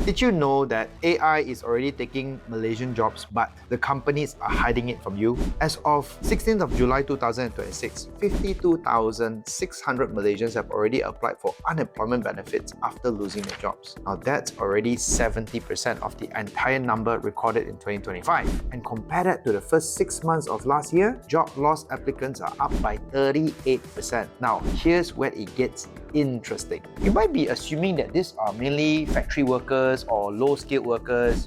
Did you know that AI is already taking Malaysian jobs, but the companies are hiding it from you? As of 16th of July 2026, 52,600 Malaysians have already applied for unemployment benefits after losing their jobs. Now that's already 70% of the entire number recorded in 2025. And compare that to the first 6 months of last year, job loss applicants are up by 38%. Now here's where it gets interesting. You might be assuming that these are mainly factory workers or low-skilled workers,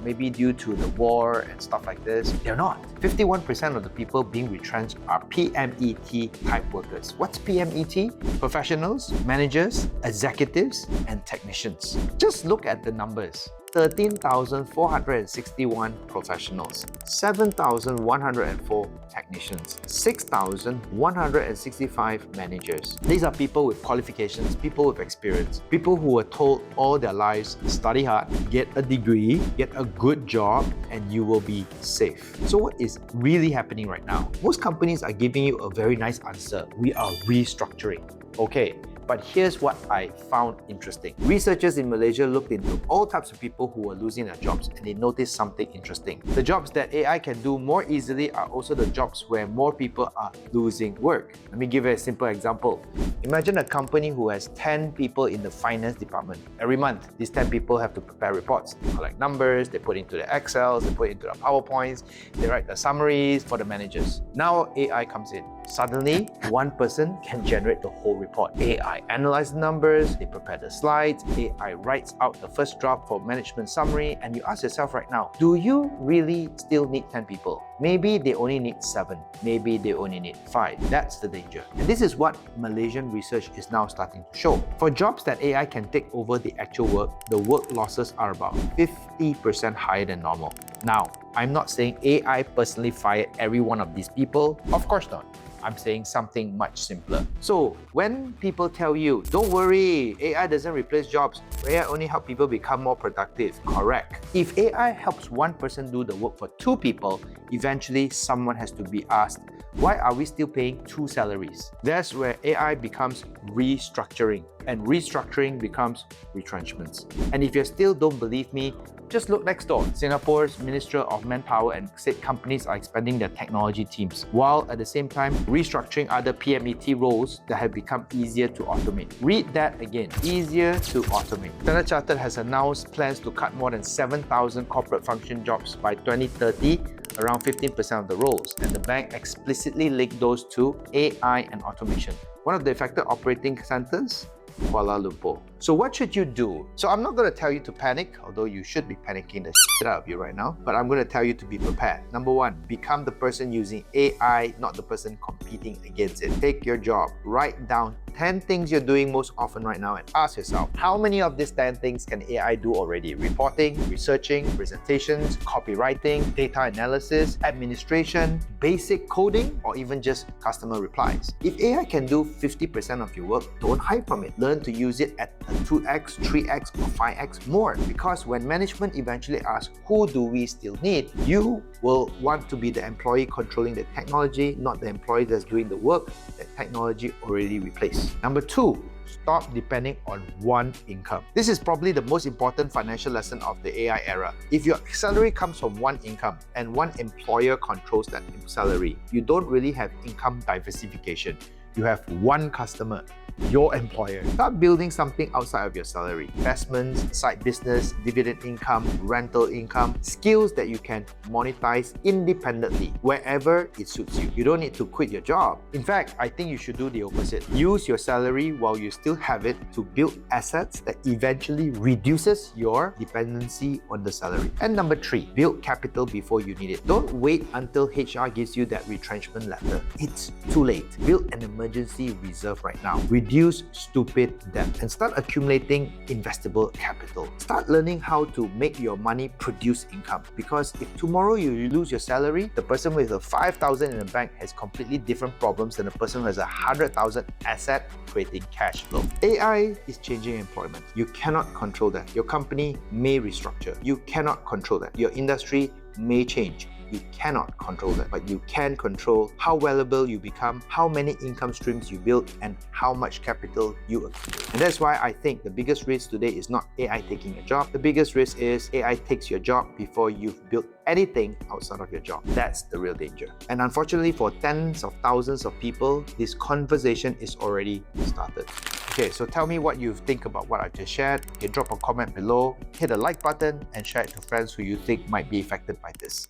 maybe due to the war and stuff like this. They're not. 51% of the people being retrenched are PMET type workers. What's PMET? Professionals, managers, executives, and technicians. Just look at the numbers. 13,461 professionals, 7,104 technicians, 6,165 managers. These are people with qualifications, people with experience, people who were told all their lives, study hard, get a degree, get a good job, and you will be safe. So what is really happening right now? Most companies are giving you a very nice answer. We are restructuring. Okay. But here's what I found interesting. Researchers in Malaysia looked into all types of people who were losing their jobs, and they noticed something interesting. The jobs that AI can do more easily are also the jobs where more people are losing work. Let me give you a simple example. Imagine a company who has 10 people in the finance department. Every month, these 10 people have to prepare reports. They collect numbers, they put into the Excels, they put into the PowerPoints, they write the summaries for the managers. Now AI comes in. Suddenly, one person can generate the whole report. AI analyzes the numbers, they prepare the slides, AI writes out the first draft for management summary, and you ask yourself right now, do you really still need 10 people? Maybe they only need 7, maybe they only need 5. That's the danger. And this is what Malaysian research is now starting to show. For jobs that AI can take over the actual work, the work losses are about 50% higher than normal. Now, I'm not saying AI personally fired every one of these people. Of course not. I'm saying something much simpler. So when people tell you, don't worry, AI doesn't replace jobs, AI only helps people become more productive. Correct. If AI helps one person do the work for 2 people, eventually someone has to be asked, why are we still paying 2 salaries? That's where AI becomes restructuring, and restructuring becomes retrenchments. And if you still don't believe me, just look next door. Singapore's Minister of Manpower and said companies are expanding their technology teams, while at the same time restructuring other PMET roles that have become easier to automate. Read that again, easier to automate. Standard Chartered has announced plans to cut more than 7,000 corporate function jobs by 2030, around 15% of the roles, and the bank explicitly linked those to AI and automation. One of the affected operating centers? Kuala Lumpur. So what should you do? So I'm not going to tell you to panic, although you should be panicking the shit out of you right now, but I'm going to tell you to be prepared. Number 1, become the person using AI, not the person competing against it. Take your job, write down 10 things you're doing most often right now and ask yourself, how many of these 10 things can AI do already? Reporting, researching, presentations, copywriting, data analysis, administration, basic coding, or even just customer replies. If AI can do 50% of your work, don't hide from it. Learn to use it at a 2x, 3x, or 5x more. Because when management eventually asks, who do we still need? You will want to be the employee controlling the technology, not the employee that's doing the work that technology already replaced. Number 2, stop depending on one income. This is probably the most important financial lesson of the AI era. If your salary comes from one income and one employer controls that salary, you don't really have income diversification. You have one customer, your employer. Start building something outside of your salary. Investments, side business, dividend income, rental income, skills that you can monetize independently wherever it suits you. You don't need to quit your job. In fact, I think you should do the opposite. Use your salary while you still have it to build assets that eventually reduces your dependency on the salary. And number 3, build capital before you need it. Don't wait until HR gives you that retrenchment letter. It's too late. Build an emergency reserve right now. Reduce stupid debt and start accumulating investable capital. Start learning how to make your money produce income, because if tomorrow you lose your salary, the person with a 5,000 in the bank has completely different problems than the person who has a 100,000 asset creating cash flow. AI is changing employment. You cannot control that. Your company may restructure. You cannot control that. Your industry may change. You cannot control that, but you can control how valuable you become, how many income streams you build, and how much capital you accumulate. And that's why I think the biggest risk today is not AI taking a job. The biggest risk is AI takes your job before you've built anything outside of your job. That's the real danger. And unfortunately, for tens of thousands of people, this conversation is already started. Okay, so tell me what you think about what I've just shared. You can drop a comment below, hit the like button, and share it to friends who you think might be affected by this.